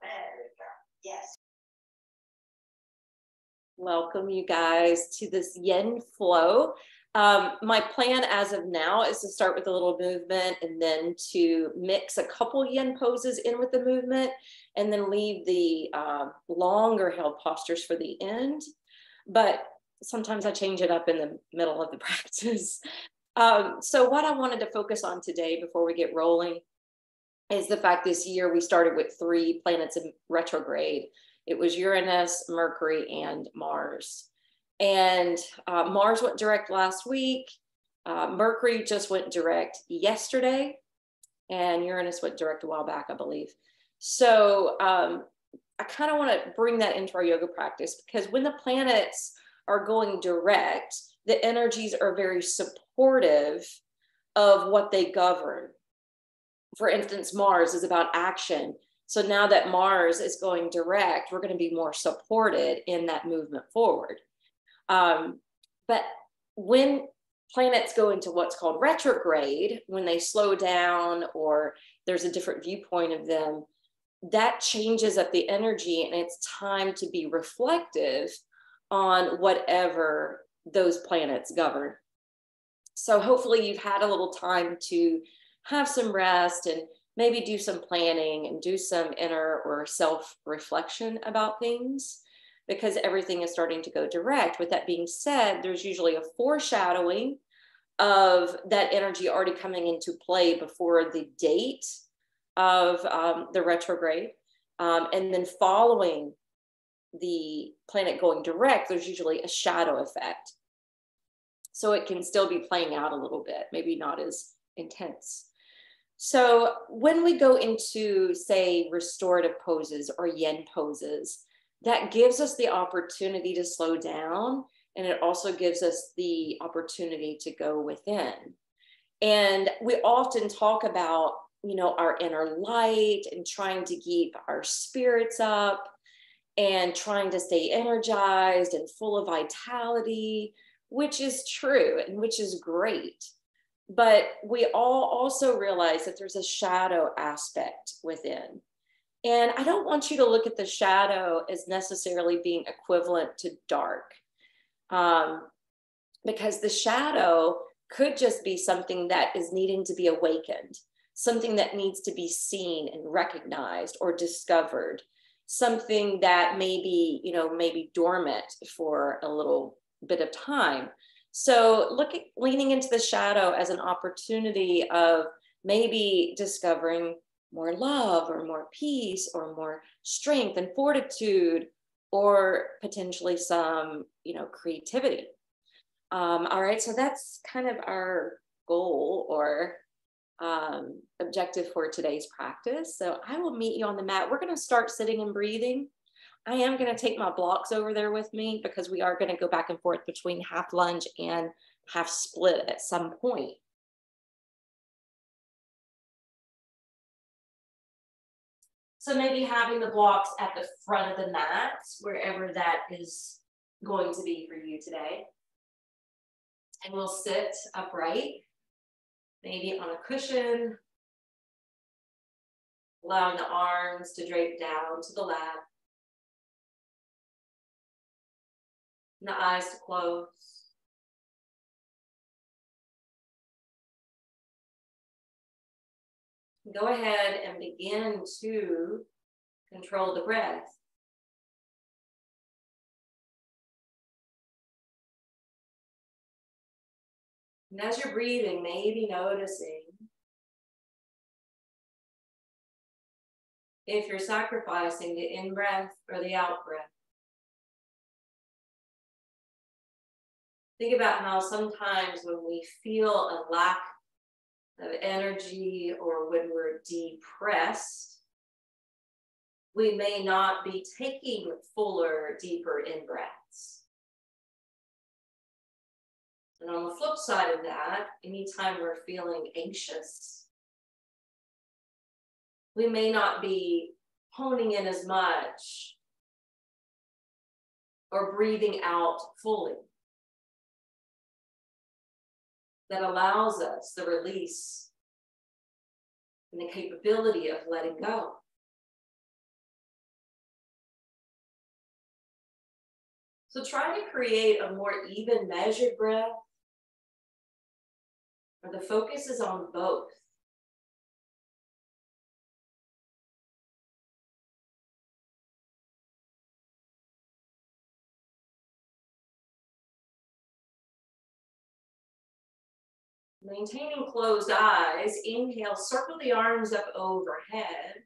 There we go. Yes. Welcome you guys to this yin flow. My plan as of now is to start with a little movement and then to mix a couple yin poses in with the movement and then leave the longer held postures for the end. But sometimes I change it up in the middle of the practice. So what I wanted to focus on today before we get rolling is the fact this year we started with 3 planets in retrograde. It was Uranus, Mercury, and Mars. And Mars went direct last week. Mercury just went direct yesterday. And Uranus went direct a while back, I believe. So I kind of want to bring that into our yoga practice because when the planets are going direct, the energies are very supportive of what they govern. For instance, Mars is about action. So now that Mars is going direct, we're going to be more supported in that movement forward. But when planets go into what's called retrograde, when they slow down or there's a different viewpoint of them, that changes up the energy and it's time to be reflective on whatever those planets govern. So hopefully you've had a little time to have some rest and maybe do some planning and do some inner or self-reflection about things because everything is starting to go direct. With that being said, there's usually a foreshadowing of that energy already coming into play before the date of the retrograde. And then following the planet going direct, there's usually a shadow effect. So it can still be playing out a little bit, maybe not as intense. So when we go into, say, restorative poses or yin poses, that gives us the opportunity to slow down, and it also gives us the opportunity to go within. And we often talk about, you know, our inner light and trying to keep our spirits up and trying to stay energized and full of vitality, which is true and which is great. But we all also realize that there's a shadow aspect within. And I don't want you to look at the shadow as necessarily being equivalent to dark, because the shadow could just be something that is needing to be awakened, something that needs to be seen and recognized or discovered, something that may be, you know, maybe dormant for a little bit of time. So leaning into the shadow as an opportunity of maybe discovering more love or more peace or more strength and fortitude or potentially some, you know, creativity. All right, so that's kind of our goal or objective for today's practice. So I will meet you on the mat. We're going to start sitting and breathing. I am going to take my blocks over there with me because we are going to go back and forth between half lunge and half split at some point. So maybe having the blocks at the front of the mat, wherever that is going to be for you today. And we'll sit upright, maybe on a cushion, allowing the arms to drape down to the lap. And the eyes to close. Go ahead and begin to control the breath. And as you're breathing, maybe noticing if you're sacrificing the in-breath or the out-breath. Think about how sometimes when we feel a lack of energy or when we're depressed, we may not be taking fuller, deeper in-breaths. And on the flip side of that, anytime we're feeling anxious, we may not be honing in as much or breathing out fully. That allows us the release and the capability of letting go. So try to create a more even measured breath, where the focus is on both. Maintaining closed eyes, inhale, circle the arms up overhead.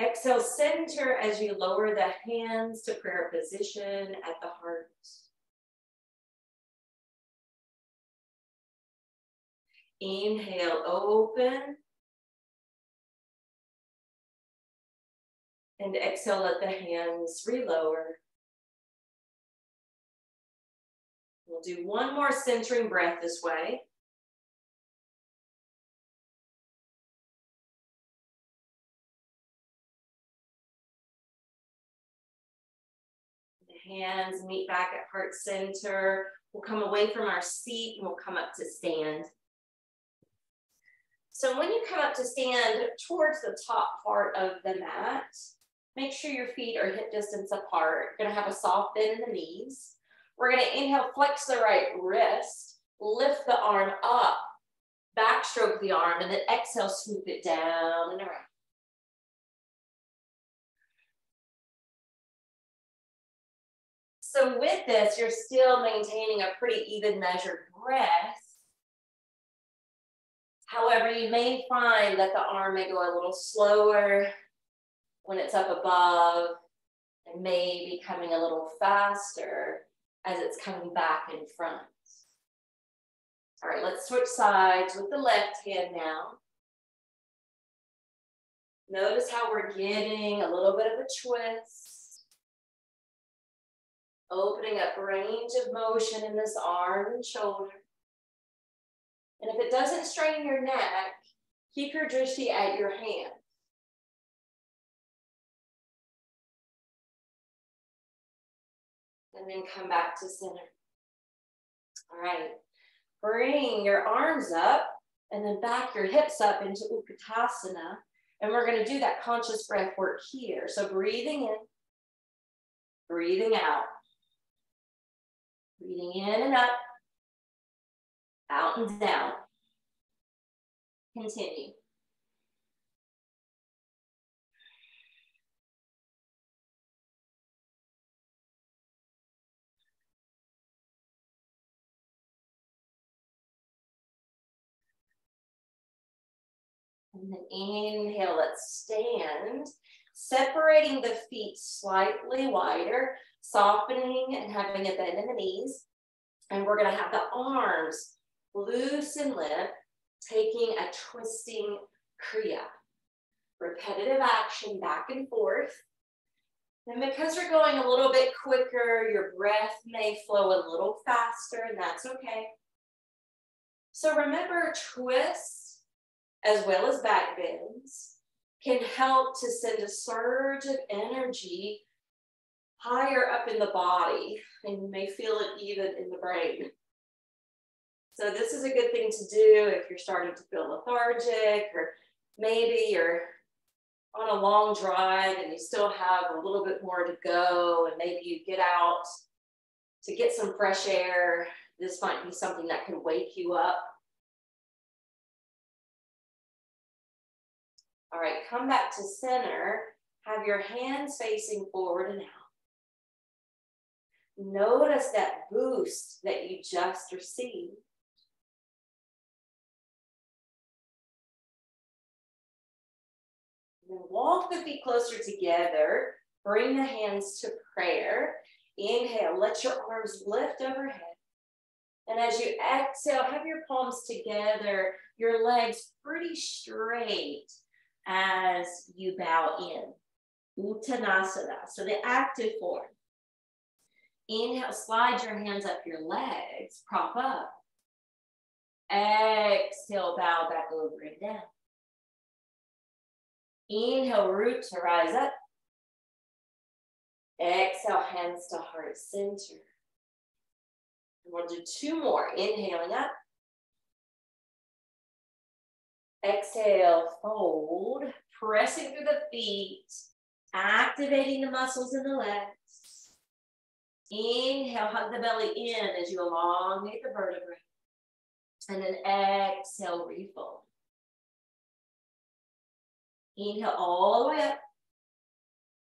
Exhale, center as you lower the hands to prayer position at the heart. Inhale, open. And exhale, let the hands relower. We'll do one more centering breath this way. The hands meet back at heart center. We'll come away from our seat and we'll come up to stand. So when you come up to stand towards the top part of the mat, make sure your feet are hip distance apart. You're gonna have a soft bend in the knees. We're gonna inhale, flex the right wrist, lift the arm up, backstroke the arm, and then exhale, swoop it down and around. So with this, you're still maintaining a pretty even measured breath. However, you may find that the arm may go a little slower when it's up above and maybe coming a little faster as it's coming back in front. All right, let's switch sides with the left hand now. Notice how we're getting a little bit of a twist. Opening up range of motion in this arm and shoulder. And if it doesn't strain your neck, keep your drishti at your hand. And then come back to center. All right. Bring your arms up and then back your hips up into Utkatasana. And we're going to do that conscious breath work here. So breathing in, breathing out. Breathing in and up, out and down. Continue. And then inhale, let's stand. Separating the feet slightly wider, softening and having a bend in the knees. And we're going to have the arms loose and limp, taking a twisting kriya. Repetitive action back and forth. And because you're going a little bit quicker, your breath may flow a little faster, and that's okay. So remember, twists as well as back bends can help to send a surge of energy higher up in the body, and you may feel it even in the brain. So this is a good thing to do if you're starting to feel lethargic, or maybe you're on a long drive and you still have a little bit more to go, and maybe you get out to get some fresh air. This might be something that can wake you up. All right, come back to center. Have your hands facing forward and out. Notice that boost that you just received. Then walk the feet closer together. Bring the hands to prayer. Inhale, let your arms lift overhead. And as you exhale, have your palms together, your legs pretty straight as you bow in. Uttanasana, so the active form. Inhale, slide your hands up your legs, prop up. Exhale, bow back over and down. Inhale, root to rise up. Exhale, hands to heart center. And we'll do two more. Inhaling up. Exhale, fold. Pressing through the feet. Activating the muscles in the legs. Inhale, hug the belly in as you elongate the vertebrae. And then exhale, refold. Inhale all the way up.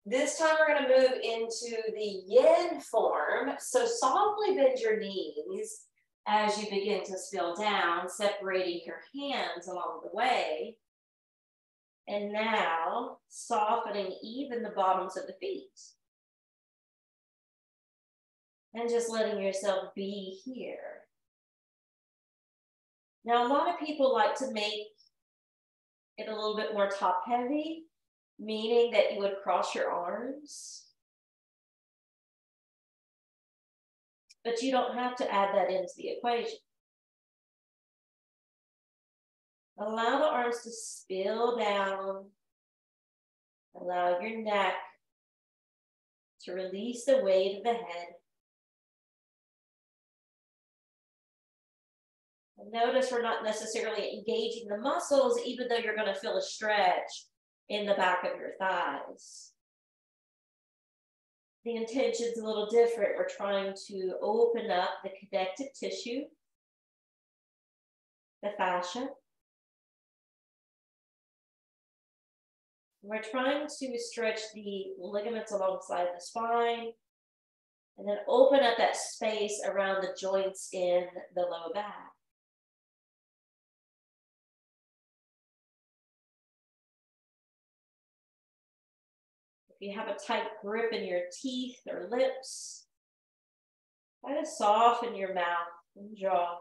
This time we're going to move into the yin form. So softly bend your knees as you begin to spill down, separating your hands along the way. And now softening even the bottoms of the feet. And just letting yourself be here. Now, a lot of people like to make it a little bit more top heavy, meaning that you would cross your arms. But you don't have to add that into the equation. Allow the arms to spill down. Allow your neck to release the weight of the head. And notice we're not necessarily engaging the muscles, even though you're going to feel a stretch in the back of your thighs. The intention's a little different. We're trying to open up the connective tissue, the fascia. We're trying to stretch the ligaments alongside the spine and then open up that space around the joints in the low back. If you have a tight grip in your teeth or lips, try to soften your mouth and jaw.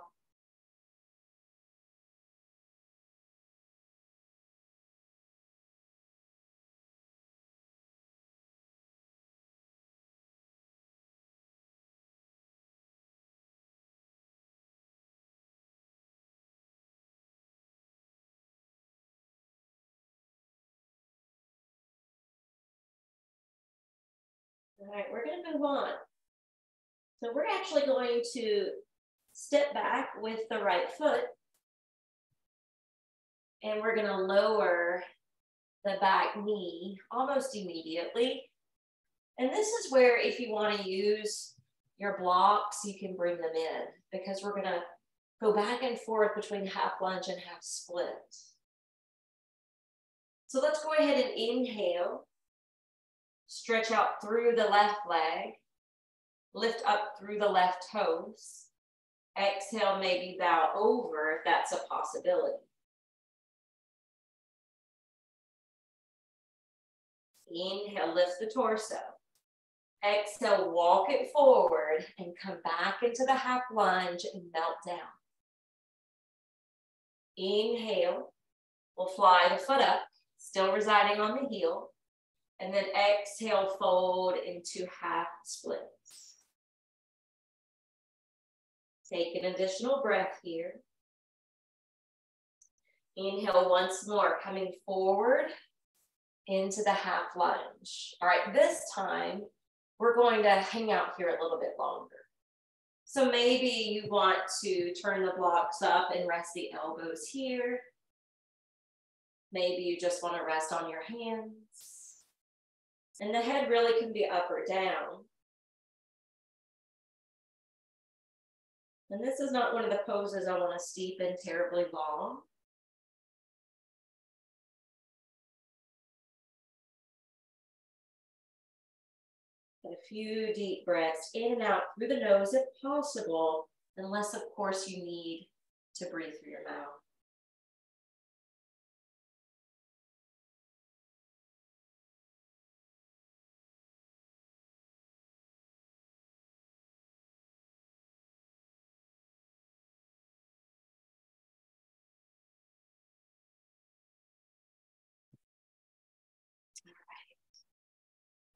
All right, we're going to move on. So we're actually going to step back with the right foot. And we're going to lower the back knee almost immediately. And this is where, if you want to use your blocks, you can bring them in, because we're going to go back and forth between half lunge and half split. So let's go ahead and inhale. Stretch out through the left leg. Lift up through the left toes. Exhale, maybe bow over if that's a possibility. Inhale, lift the torso. Exhale, walk it forward and come back into the half lunge and melt down. Inhale, we'll fly the foot up, still residing on the heel. And then exhale, fold into half splits. Take an additional breath here. Inhale once more, coming forward into the half lunge. All right, this time we're going to hang out here a little bit longer. So maybe you want to turn the blocks up and rest the elbows here. Maybe you just want to rest on your hands. And the head really can be up or down. And this is not one of the poses I want to steep in terribly long. A few deep breaths in and out through the nose if possible, unless of course you need to breathe through your mouth.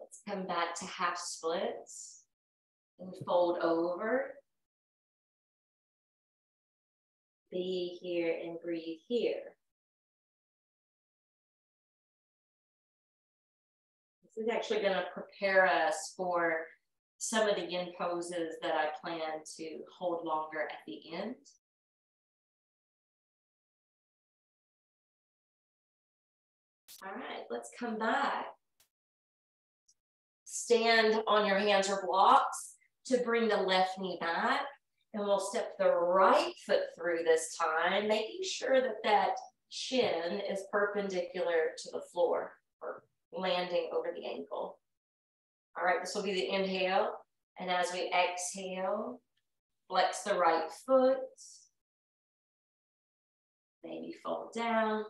Let's come back to half splits and fold over. Be here and breathe here. This is actually going to prepare us for some of the yin poses that I plan to hold longer at the end. All right, let's come back. Stand on your hands or blocks. to bring the left knee back, and we'll step the right foot through this time, making sure that that shin is perpendicular to the floor or landing over the ankle. All right, this will be the inhale. And as we exhale, flex the right foot. Maybe fold down.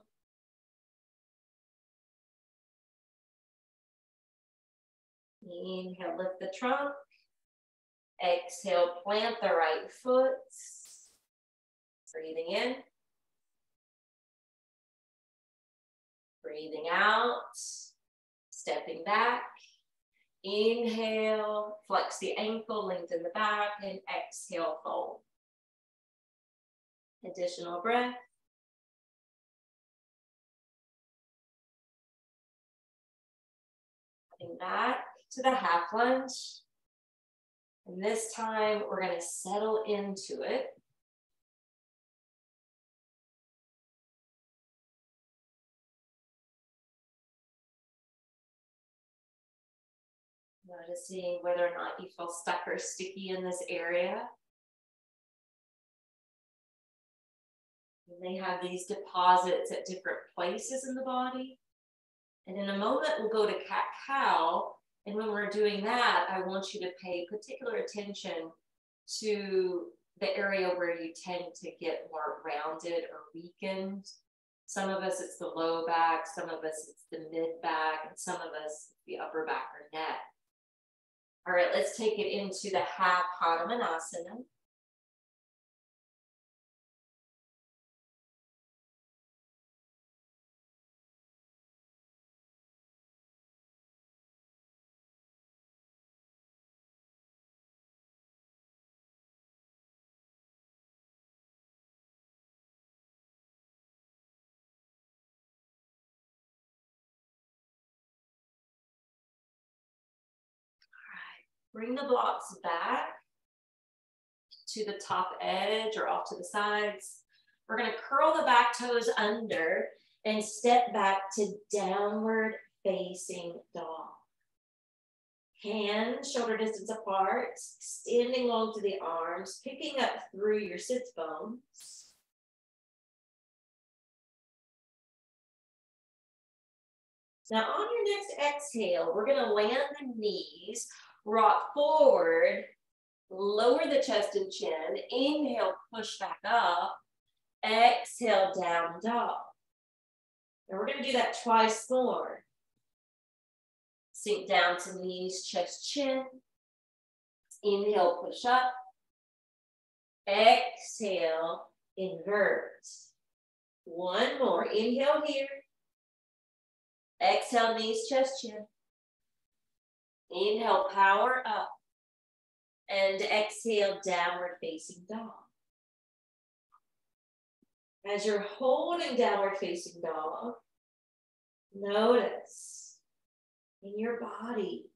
Inhale, lift the trunk. Exhale, plant the right foot. Breathing in. Breathing out. Stepping back. Inhale, flex the ankle, lengthen the back, and exhale, fold. Additional breath. Coming back to the half lunge. And this time we're going to settle into it. Noticing whether or not you feel stuck or sticky in this area. You may have these deposits at different places in the body. And in a moment, we'll go to cat-cow. And when we're doing that, I want you to pay particular attention to the area where you tend to get more rounded or weakened. Some of us, it's the low back. Some of us, it's the mid back. And some of us, it's the upper back or neck. All right, let's take it into the half Hanumanasana. Bring the blocks back to the top edge or off to the sides. We're going to curl the back toes under and step back to downward facing dog. Hands shoulder distance apart, extending long to the arms, picking up through your sits bones. Now on your next exhale, we're going to land the knees, rock forward, lower the chest and chin. Inhale, push back up. Exhale, down dog. And we're going to do that twice more. Sink down to knees, chest, chin. Inhale, push up. Exhale, invert. One more. Inhale here. Exhale, knees, chest, chin. Inhale, power up. And exhale, downward facing dog. As you're holding downward facing dog, notice in your body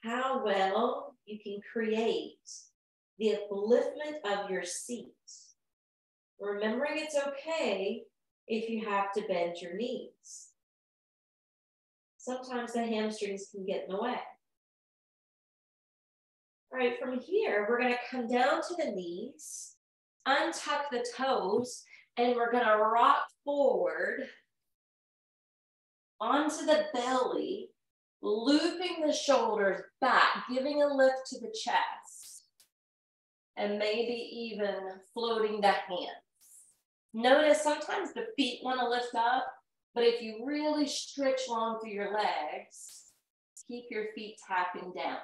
how well you can create the upliftment of your seat. Remembering it's okay if you have to bend your knees. Sometimes the hamstrings can get in the way. All right, from here, we're going to come down to the knees, untuck the toes, and we're going to rock forward onto the belly, looping the shoulders back, giving a lift to the chest, and maybe even floating the hands. Notice sometimes the feet want to lift up, but if you really stretch long through your legs, keep your feet tapping down.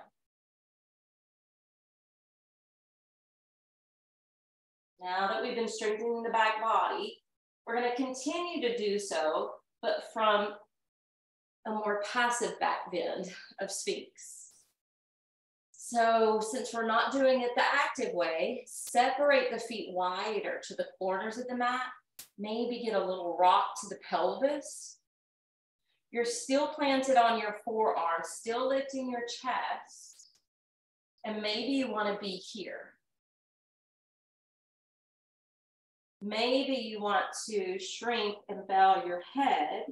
Now that we've been strengthening the back body, we're going to continue to do so, but from a more passive back bend of Sphinx. So since we're not doing it the active way, separate the feet wider to the corners of the mat. Maybe get a little rock to the pelvis. You're still planted on your forearms, still lifting your chest. And maybe you want to be here. Maybe you want to shrink and bow your head.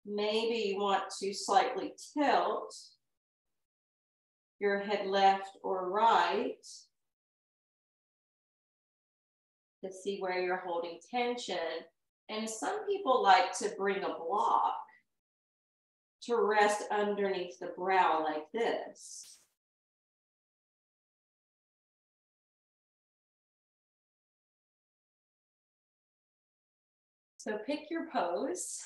Maybe you want to slightly tilt your head left or right to see where you're holding tension. And some people like to bring a block to rest underneath the brow like this. So pick your pose.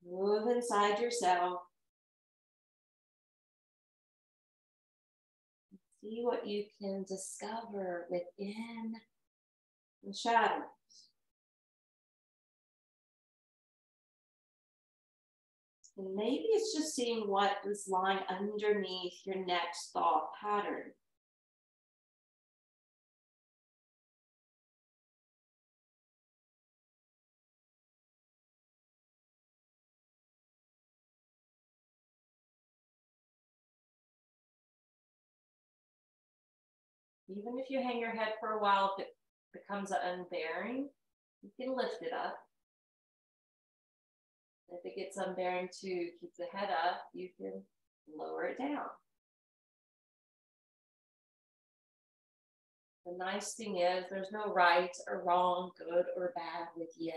Move inside yourself. See what you can discover within the shadows. And maybe it's just seeing what is lying underneath your next thought pattern. Even if you hang your head for a while, if it becomes an unbearing, you can lift it up. If it gets unbearing to keep the head up, you can lower it down. The nice thing is there's no right or wrong, good or bad with yin.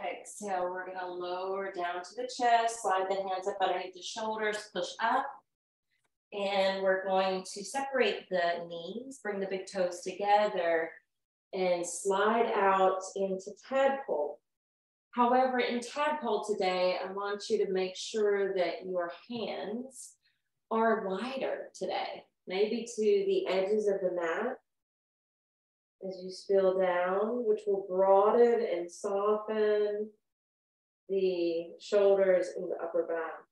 Exhale, we're gonna lower down to the chest, slide the hands up underneath the shoulders, push up. And we're going to separate the knees, bring the big toes together, and slide out into tadpole. However, in tadpole today, I want you to make sure that your hands are wider today, maybe to the edges of the mat as you spill down, which will broaden and soften the shoulders and the upper back.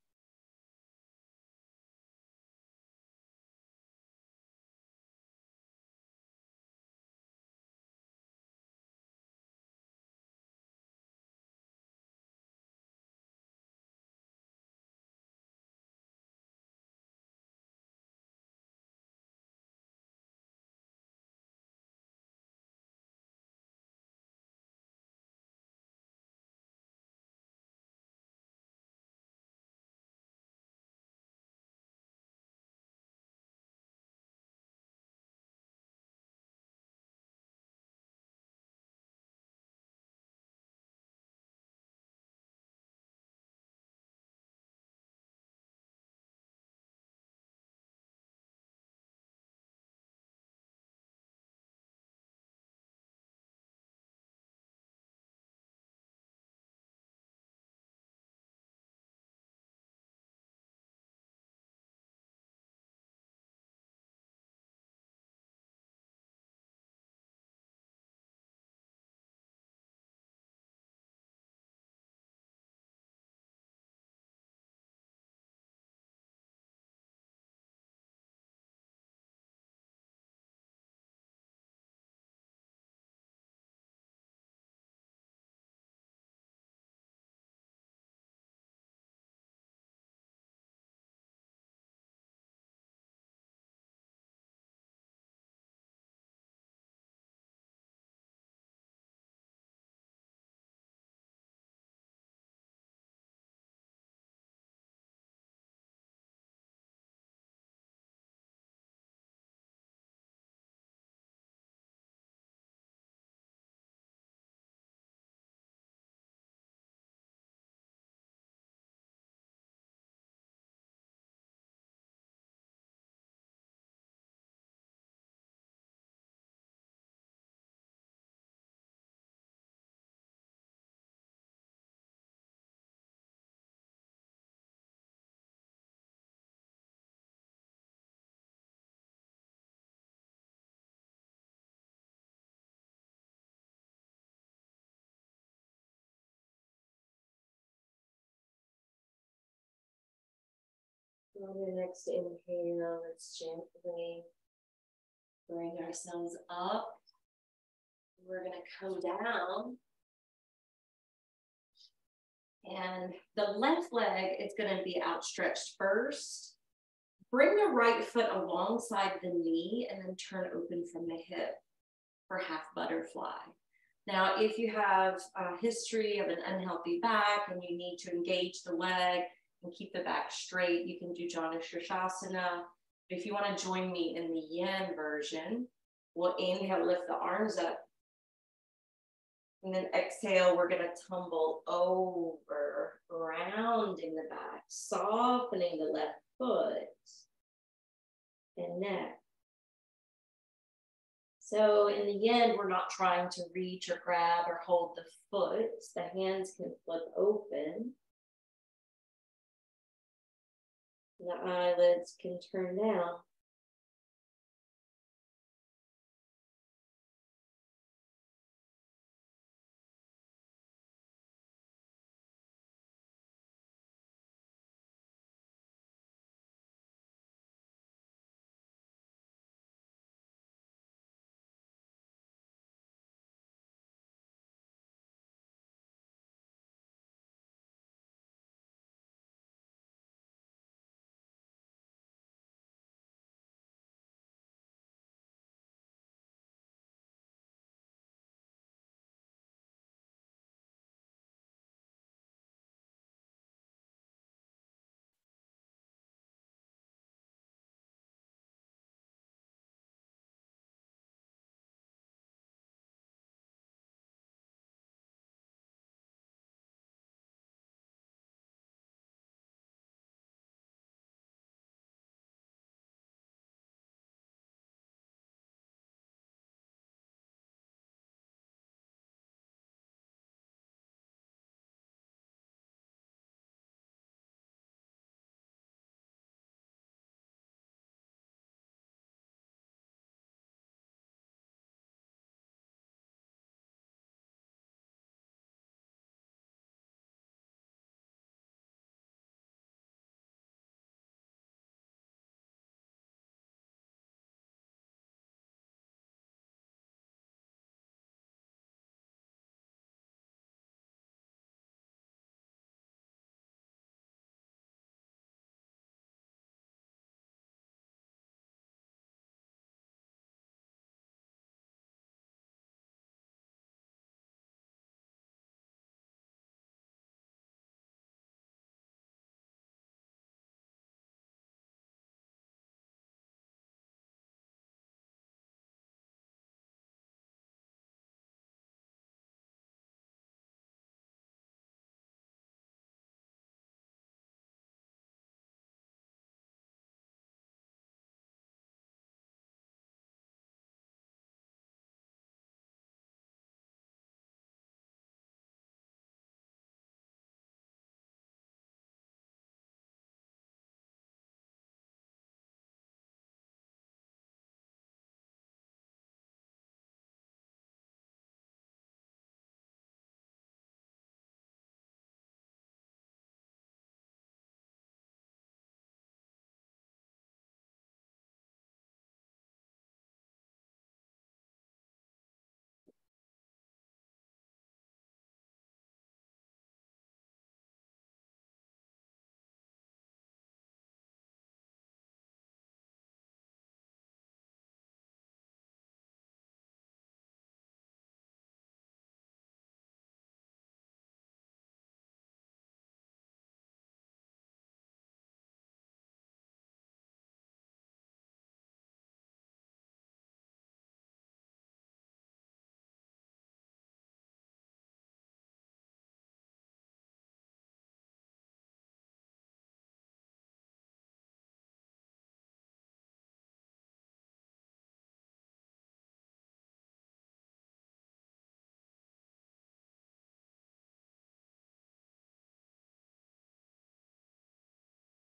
On your next inhale, let's gently bring ourselves up. We're going to come down. And the left leg is going to be outstretched first. Bring the right foot alongside the knee and then turn open from the hip for half butterfly. Now, if you have a history of an unhealthy back and you need to engage the leg and keep the back straight, you can do Janu Shirshasana. If you want to join me in the Yin version, we'll inhale, lift the arms up. And then exhale, we're going to tumble over, rounding the back, softening the left foot and neck. So in the Yin, we're not trying to reach or grab or hold the foot. The hands can flip open. The eyelids can turn down.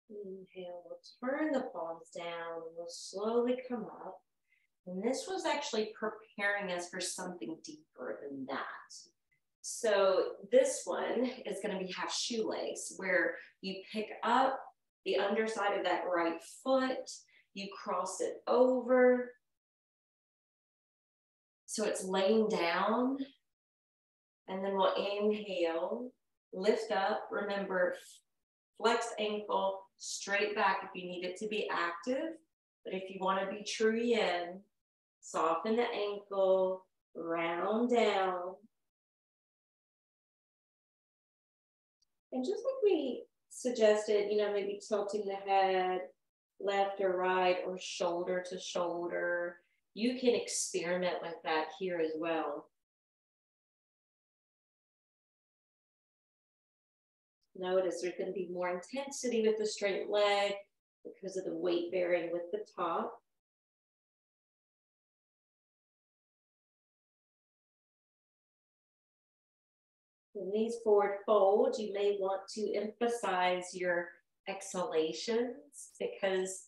Inhale, we'll turn the palms down and we'll slowly come up. And this was actually preparing us for something deeper than that. So this one is going to be half shoelace, where you pick up the underside of that right foot. You cross it over. So it's laying down. And then we'll inhale, lift up. Remember, flex ankle, straight back if you need it to be active. But if you want to be true yin, soften the ankle, round down. And just like we suggested, maybe tilting the head left or right or shoulder to shoulder. You can experiment with that here as well. Notice there's going to be more intensity with the straight leg because of the weight bearing with the top. In these forward folds, you may want to emphasize your exhalations because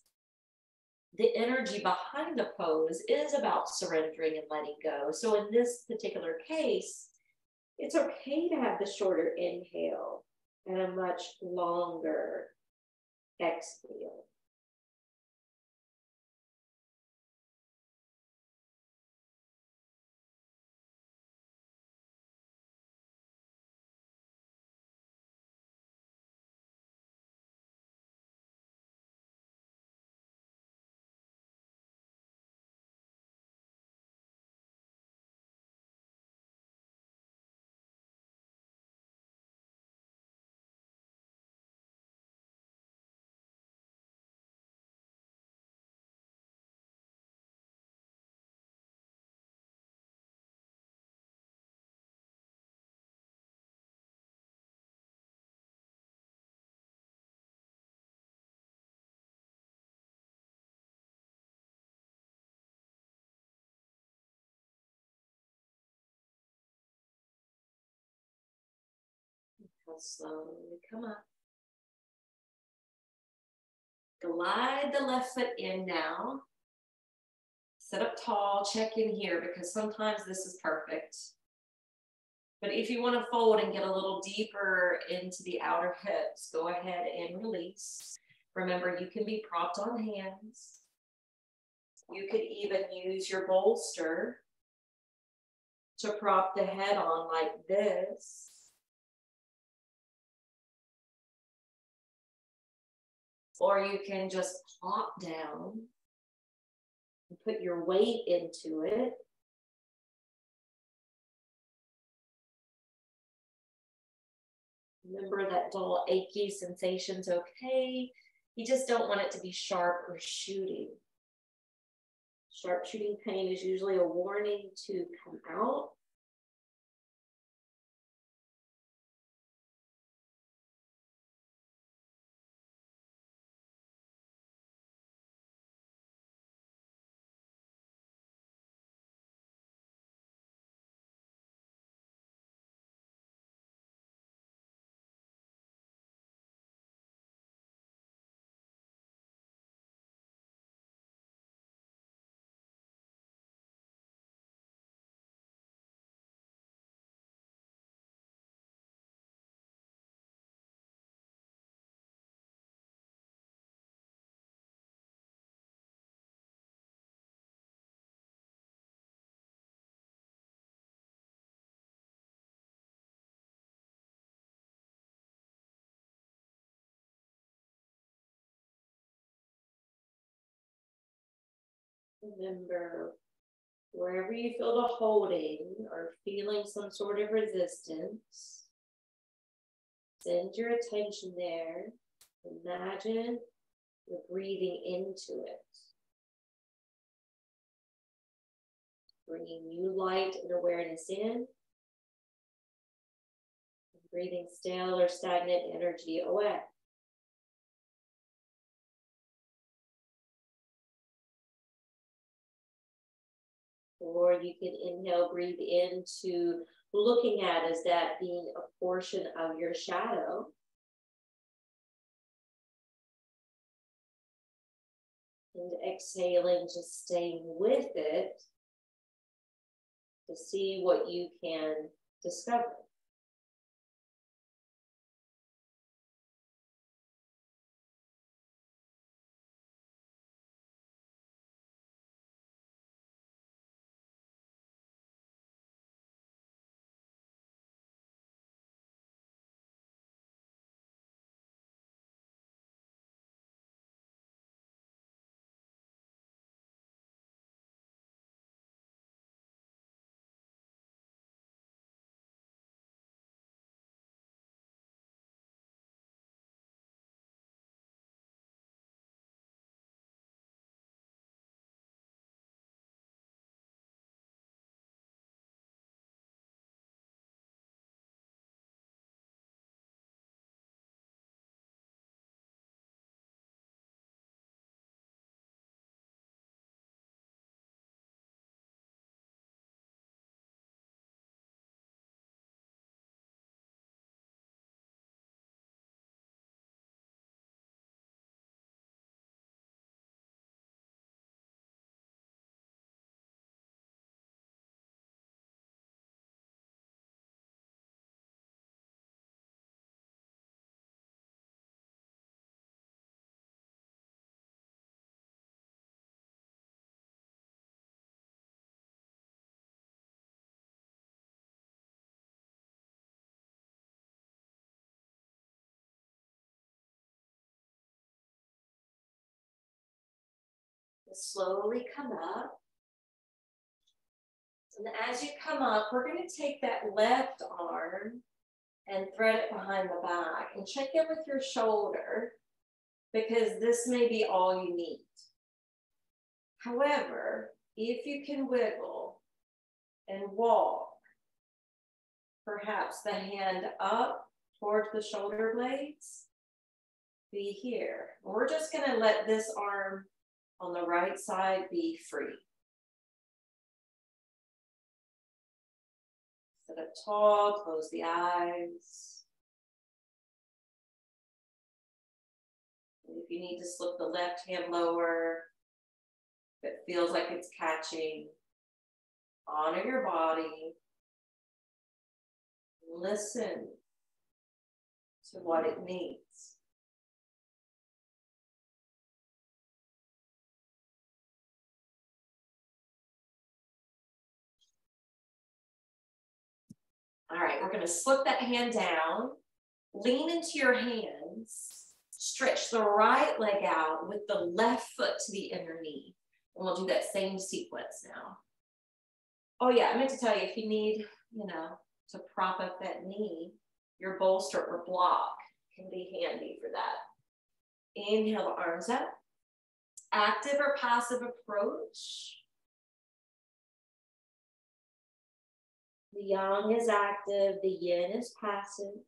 the energy behind the pose is about surrendering and letting go. So in this particular case, it's okay to have the shorter inhale and a much longer exhale. Slowly come up. Glide the left foot in now. Sit up tall, check in here because sometimes this is perfect. But if you want to fold and get a little deeper into the outer hips, go ahead and release. Remember, you can be propped on hands. You could even use your bolster to prop the head on like this. Or you can just plop down and put your weight into it. Remember that dull, achy sensation's okay. You just don't want it to be sharp or shooting. Sharp shooting pain is usually a warning to come out. Remember, wherever you feel the holding or feeling some sort of resistance, send your attention there. Imagine you're breathing into it. Bringing new light and awareness in. Breathing stale or stagnant energy away. Or you can inhale, breathe into looking at as that being a portion of your shadow. And exhaling, just staying with it to see what you can discover. slowly come up. And as you come up, we're going to take that left arm and thread it behind the back and check in with your shoulder because this may be all you need. However, if you can wiggle and walk, perhaps the hand up towards the shoulder blades, be here. We're just going to let this arm on the right side be free. Sit up tall, close the eyes. And if you need to slip the left hand lower, if it feels like it's catching, honor your body. Listen to what it needs. All right, we're going to slip that hand down, lean into your hands, stretch the right leg out with the left foot to the inner knee. And we'll do that same sequence now. Oh yeah, I meant to tell you, if you need, to prop up that knee, your bolster or block can be handy for that. Inhale the arms up. Active or passive approach. The yang is active, the yin is passive.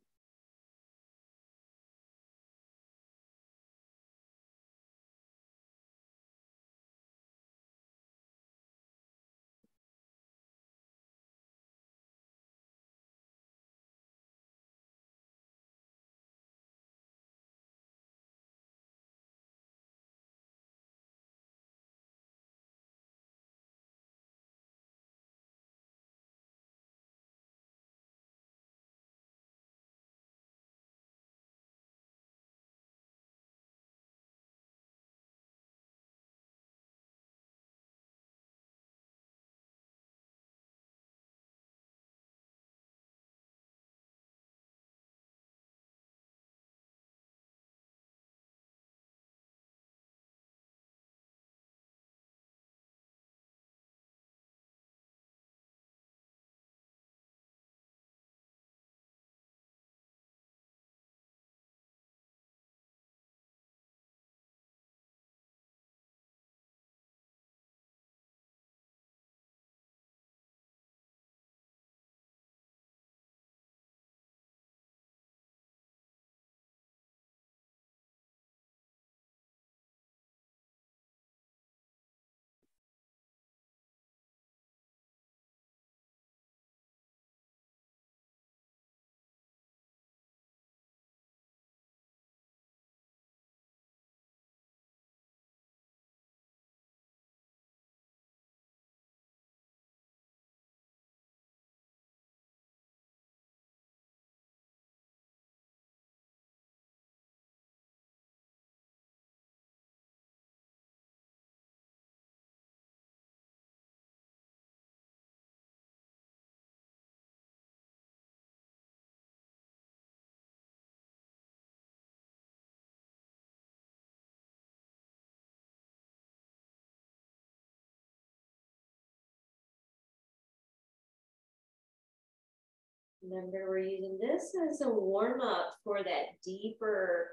Remember, we're using this as a warm-up for that deeper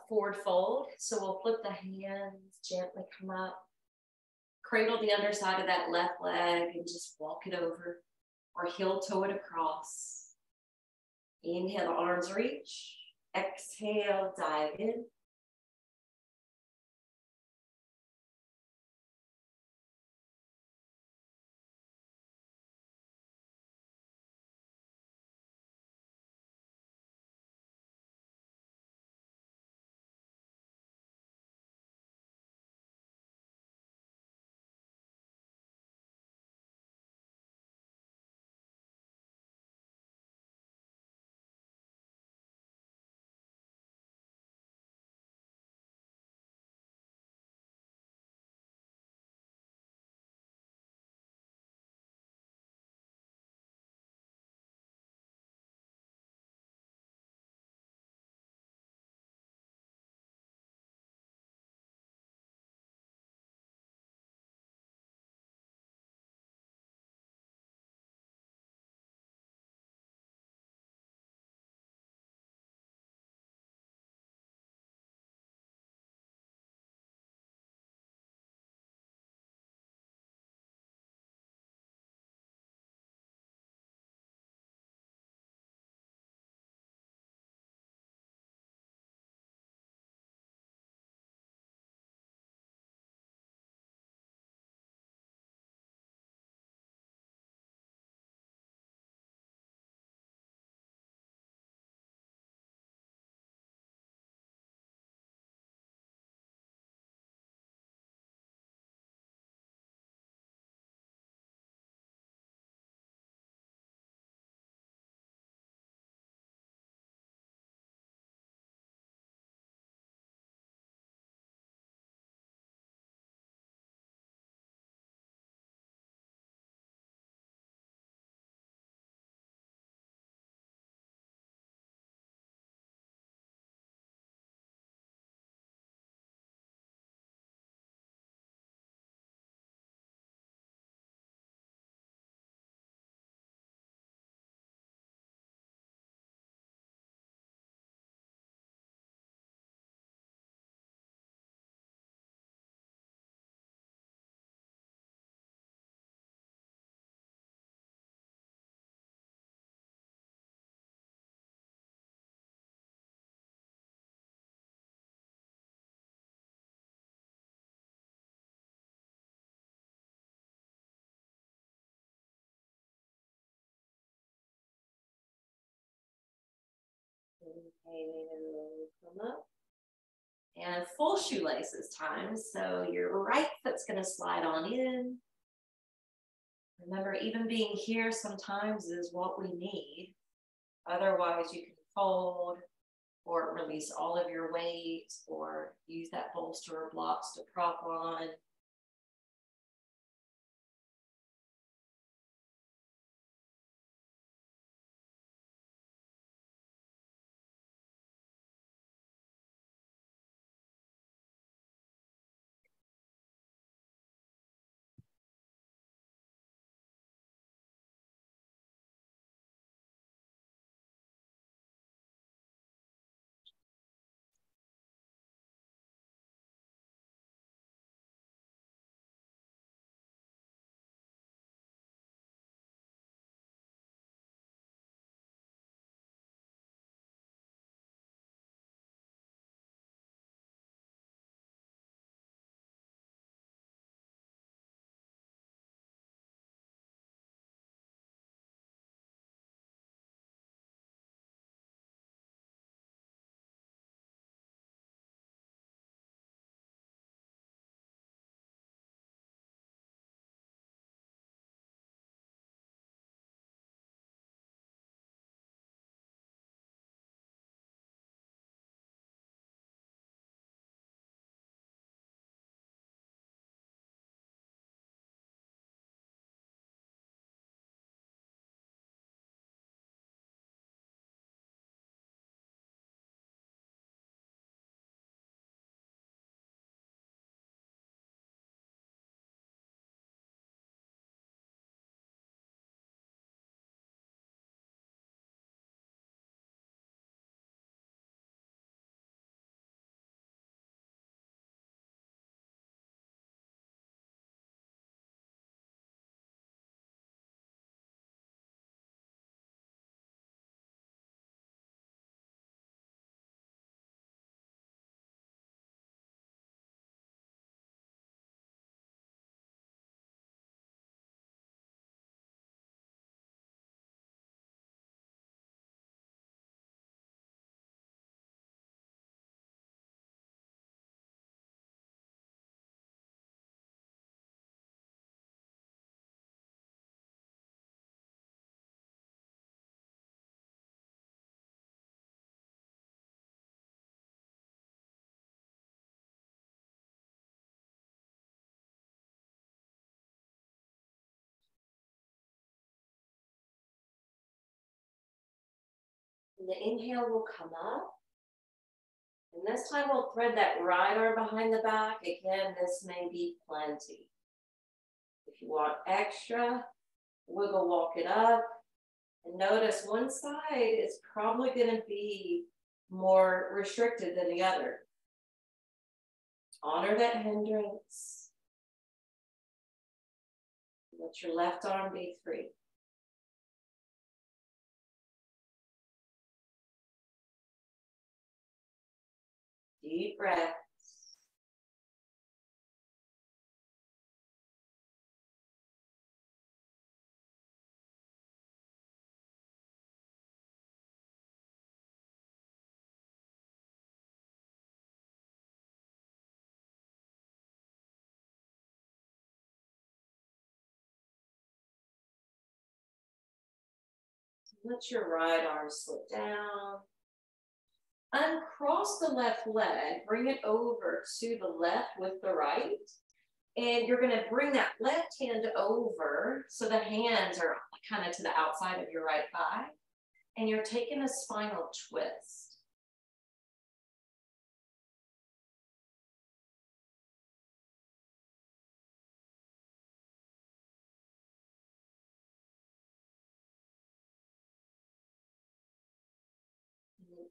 forward fold. So we'll flip the hands, gently come up, cradle the underside of that left leg and just walk it over or heel toe it across. Inhale, the arms reach. Exhale, dive in. Inhale, come up. And full shoelaces time. So your right foot's going to slide on in. Remember, even being here sometimes is what we need. Otherwise, you can fold or release all of your weight or use that bolster or blocks to prop on. And the inhale will come up. And this time we'll thread that right arm behind the back. Again, this may be plenty. If you want extra, wiggle walk it up. And notice one side is probably going to be more restricted than the other. Honor that hindrance. Let your left arm be free. Deep breaths. Let your right arm slip down. Uncross the left leg, bring it over to the left with the right. And you're gonna bring that left hand over so the hands are kind of to the outside of your right thigh. And you're taking a spinal twist.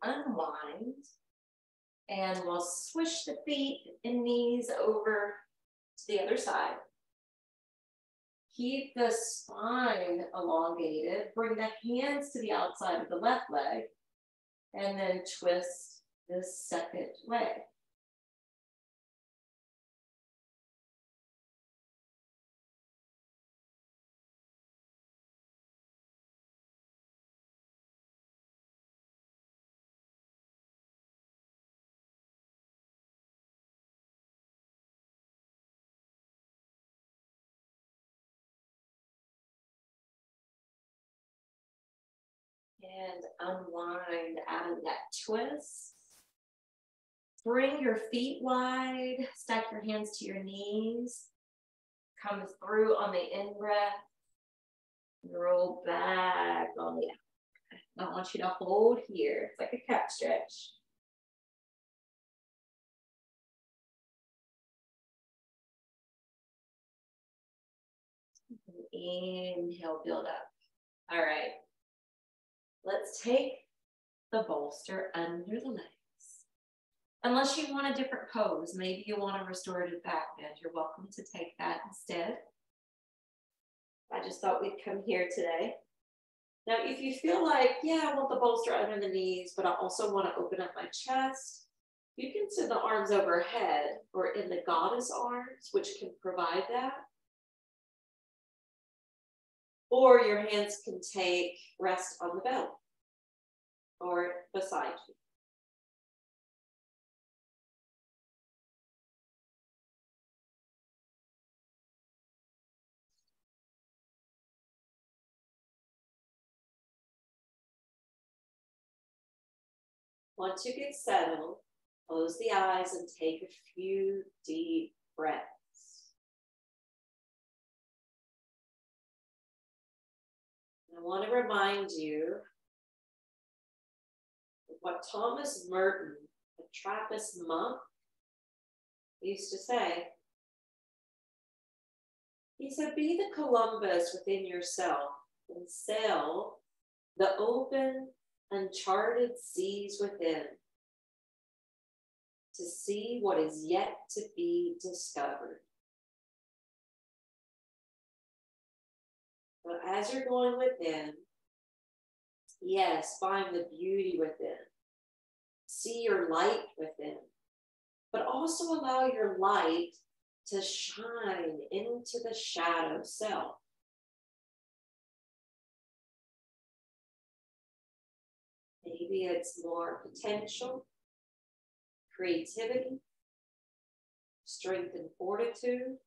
Unwind, and we'll swish the feet and knees over to the other side. Keep the spine elongated. Bring the hands to the outside of the left leg, and then twist the second leg. And unwind out of that twist. Bring your feet wide, stack your hands to your knees. Come through on the in-breath. Roll back on the out. I want you to hold here. It's like a cat stretch. Inhale, build up. All right. Let's take the bolster under the legs. Unless you want a different pose, maybe you want a restorative back bend, you're welcome to take that instead. I just thought we'd come here today. Now, if you feel like, yeah, I want the bolster under the knees, but I also want to open up my chest, you can send the arms overhead or in the goddess arms, which can provide that. Or your hands can rest on the belly or beside you. Once you get settled, close the eyes and take a few deep breaths. I want to remind you of what Thomas Merton, a Trappist monk, used to say. He said, be the Columbus within yourself and sail the open, uncharted seas within to see what is yet to be discovered. But as you're going within, yes, find the beauty within. See your light within, but also allow your light to shine into the shadow self. Maybe it's more potential, creativity, strength and fortitude,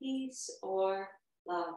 peace, or love.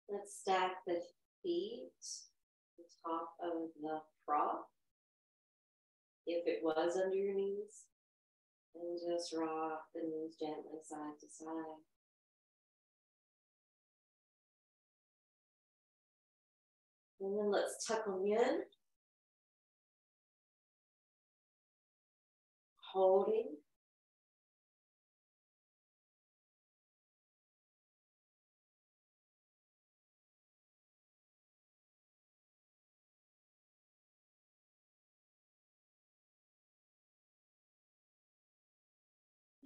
Let's stack the feet on top of the prop, if it was under your knees, and just rock the knees gently side to side. And then let's tuck them in, holding.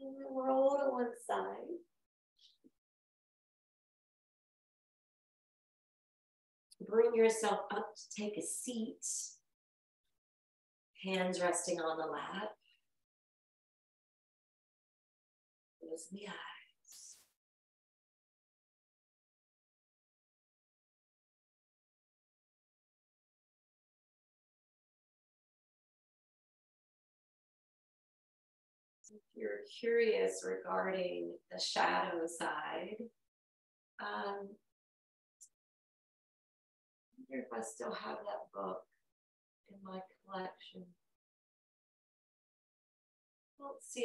And then roll to one side. Bring yourself up to take a seat. Hands resting on the lap. Close the eyes. If you're curious regarding the shadow side, I wonder if I still have that book in my collection. I don't see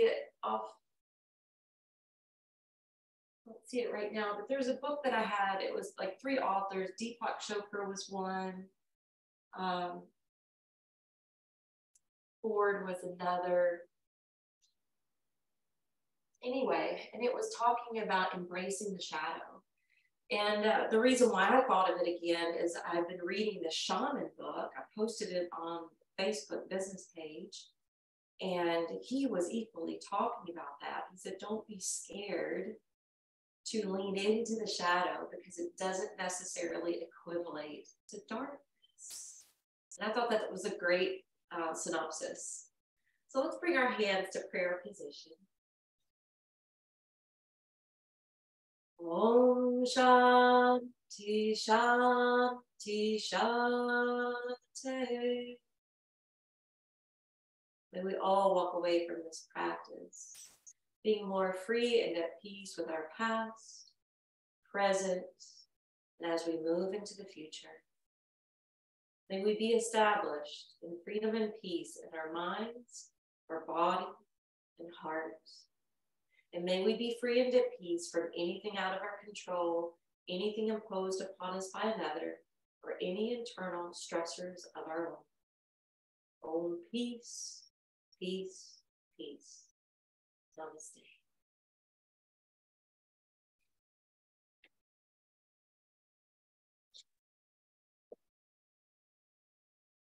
it right now, but there's a book that I had. It was like 3 authors. Deepak Chopra was one. Ford was another. Anyway, and it was talking about embracing the shadow. And the reason why I thought of it again is I've been reading the Shaman book. I posted it on the Facebook business page. And he was equally talking about that. He said, don't be scared to lean into the shadow because it doesn't necessarily equivalent to darkness. And I thought that was a great synopsis. So let's bring our hands to prayer position. Om Shanti Shanti Shanti. May we all walk away from this practice being more free and at peace with our past, present, and as we move into the future. May we be established in freedom and peace in our minds, our body, and hearts. And may we be free and at peace from anything out of our control, anything imposed upon us by another, or any internal stressors of our own. Om peace, peace, peace. Namaste.